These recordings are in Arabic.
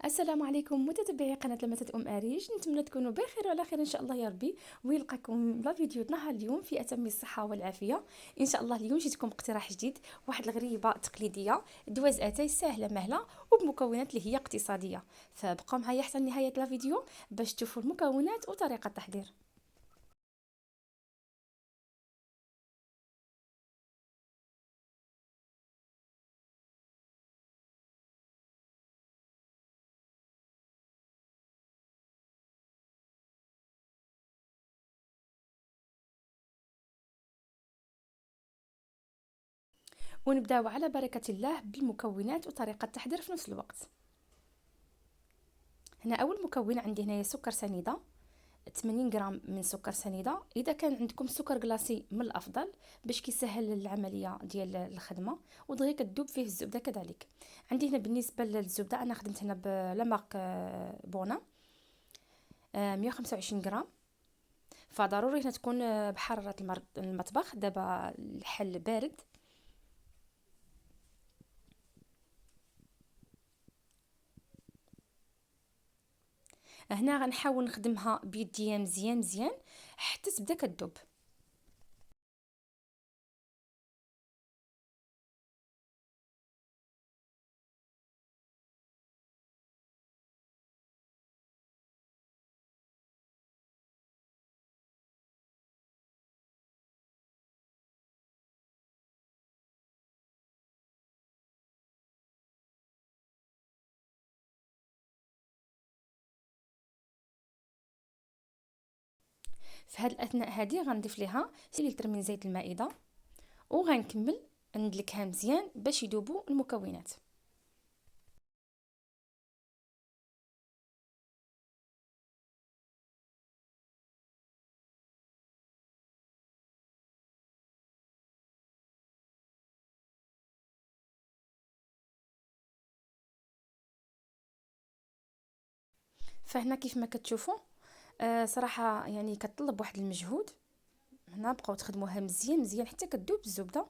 السلام عليكم متتبعي قناة لمسة أريج، نتمنى تكونوا بخير وعلى خير إن شاء الله يا ربي، ويلقاكم لا فيديو نهار اليوم في أتم الصحة والعافية. إن شاء الله اليوم جيتكم باقتراح جديد، واحد الغريبة تقليدية، دواز أتاي سهلة مهلة وبمكونات اللي هي اقتصادية. فبقوا معايا حتى نهاية لا فيديو باش تشوفوا المكونات وطريقة التحضير. ونبداو على بركة الله بالمكونات وطريقة التحضير في نفس الوقت. هنا أول مكون عندي هنايا سكر سنيدة، 80 غرام من سكر سنيده. اذا كان عندكم سكر كلاصي من الافضل باش كيسهل العمليه ديال الخدمه، ودغيا كتذوب فيه الزبده كذلك. عندي هنا بالنسبه للزبده انا خدمت هنا لا مارك بونا، 125 غرام. فضروري هنا تكون بحراره المطبخ. دابا الحل بارد. هنا غنحاول نخدمها بيديا مزيان مزيان حتى تبدا كتذوب. في هذه الاثناء هذه غنضيف ليها 6 لتر من زيت المائده، وغنكمل ندلكها مزيان باش يذوبوا المكونات. فهنا كيف ما كتشوفوا صراحه يعني كتطلب واحد المجهود. هنا بقاو تخدموها مزيان مزيان حتى كتذوب الزبده.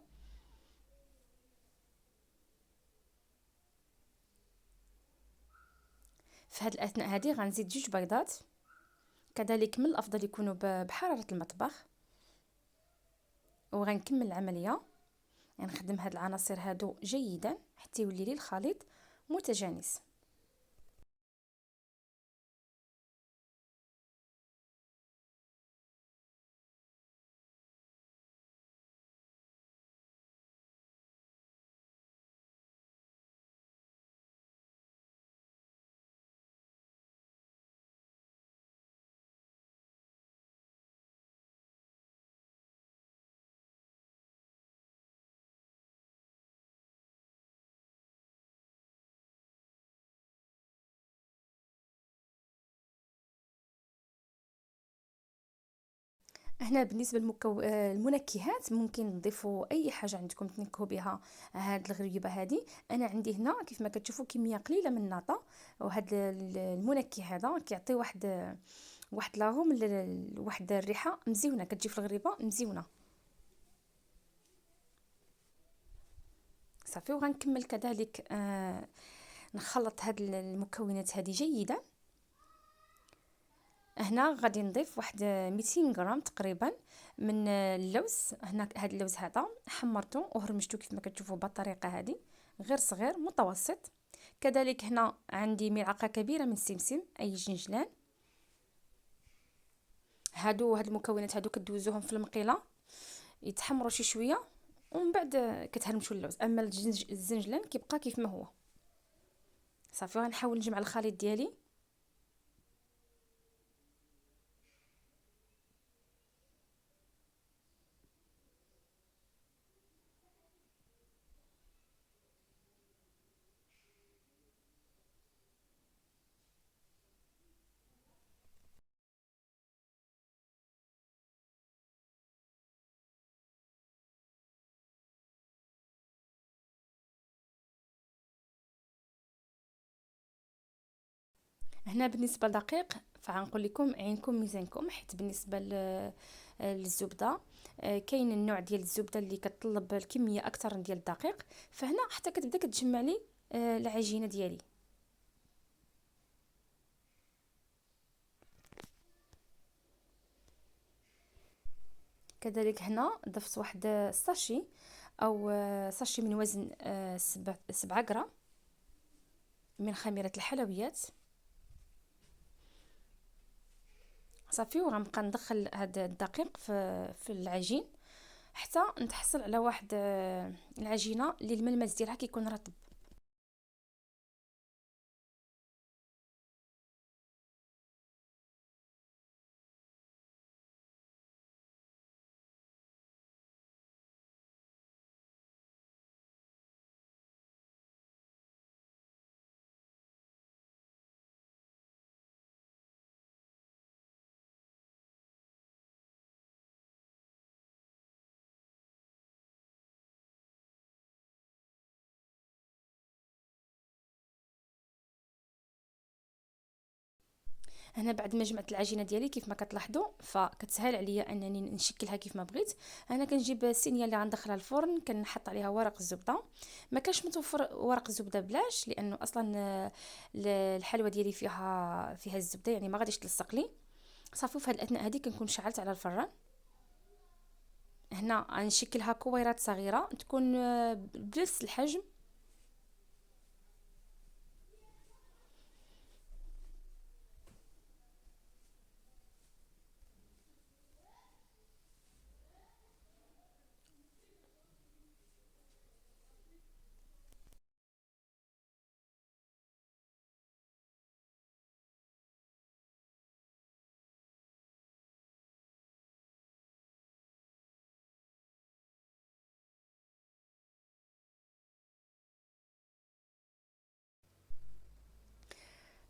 في هذه الاثناء هذه غنزيد 2 بيضات، كذلك من الافضل يكونوا بحراره المطبخ، وغنكمل العمليه. يعني نخدم هاد العناصر هادو جيدا حتى يولي لي الخليط متجانس. هنا بالنسبه المنكهات ممكن تضيفوا اي حاجه عندكم تنكهوا بها هاد الغريبه هذه. انا عندي هنا كيف ما كتشوفوا كميه قليله من الناطه، وهاد المنكه هذا كيعطي واحد لاغوم، واحد الريحه مزيونه كتجي في الغريبه مزيونه. صافي، وغنكمل كذلك نخلط هاد المكونات هذه جيدا. هنا غادي نضيف واحد 200 غرام تقريبا من اللوز. هنا هاد اللوز هذا حمرته وهرمشته كيف ما كتشوفوا بالطريقه هذه، غير صغير متوسط. كذلك هنا عندي ملعقه كبيره من السمسم اي جنجلان. هاد المكونات هادو كدوزوهم في المقيله يتحمروا شي شويه، ومن بعد كتهرمشوا اللوز. اما الزنجلان كيبقى كيف ما هو. صافي، غنحاول نجمع الخليط ديالي. هنا بالنسبه للدقيق فغنقول لكم عينكم ميزانكم، حيت بالنسبه للزبده كاين النوع ديال الزبده اللي كتطلب الكميه اكثر ديال الدقيق. فهنا حتى كتبدا كتجمع لي العجينه ديالي. كذلك هنا ضفت واحد الساشي او ساشي من وزن 7 غرام من خميرة الحلويات. صافي، وغنبقى ندخل هذا الدقيق في العجين حتى نتحصل على واحد العجينه اللي الملمس ديالها كيكون رطب. هنا بعد ما جمعت العجينه ديالي كيف ما كتلاحظوا فكتسهل عليا انني نشكلها كيف ما بغيت. انا كنجيب الصينيه اللي غندخلها الفرن، كنحط عليها ورق الزبده. ما كانش متوفر ورق الزبده بلاش، لانه اصلا الحلوه ديالي فيها الزبده، يعني ما غاديش تلصق لي. صافي، في هذه الاثناء هذه كنكون شعلت على الفران. هنا غنشكلها كويرات صغيره تكون بنفس الحجم.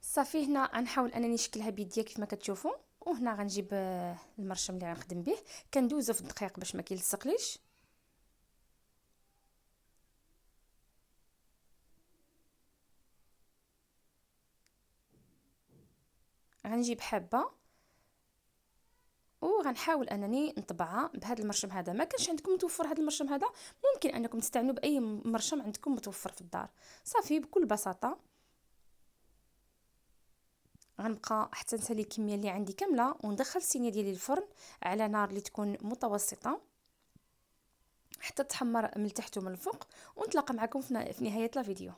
صافي، هنا غنحاول انني نشكلها بيديا كيف ما كتشوفوا. وهنا غنجيب المرشم اللي غنخدم به، كندوزو في الدقيق باش ما كيلصقليش. غنجيب حبه وغنحاول انني نطبعها بهذا المرشم. هذا ما كانش عندكم متوفر هذا المرشم هذا، ممكن انكم تستعنوا باي مرشم عندكم متوفر في الدار. صافي، بكل بساطه غنبقى حتى نسالي الكميه اللي عندي كامله وندخل الصينيه ديالي الفرن على نار اللي تكون متوسطه حتى تحمر من التحت ومن الفوق. ونتلاقى معكم في نهايه الفيديو.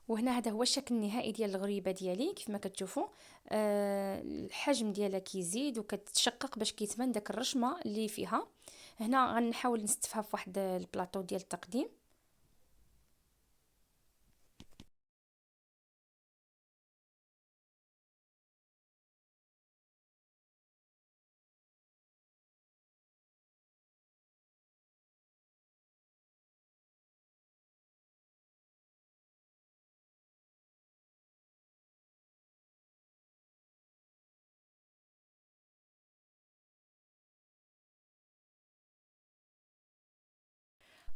وهنا هذا هو الشكل النهائي ديال الغريبه ديالي كيف ما كتشوفوا. الحجم ديالها كيزيد وكتشقق باش كيتبان داك الرشمه اللي فيها. هنا غنحاول نستفها في واحد البلاطو ديال التقديم.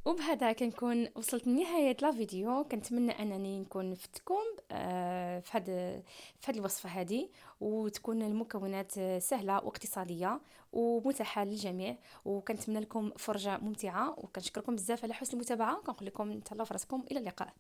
وبهذا كنكون وصلت لنهاية لا فيديو. كنتمنى انني نكون فتكم في هاد الوصفة هذه، وتكون المكونات سهلة واقتصادية ومتاحة للجميع. وكنتمنى لكم فرجة ممتعة، وكنشكركم بزاف على حسن المتابعة، وكنقول لكم تهلاو في راسكم، الى اللقاء.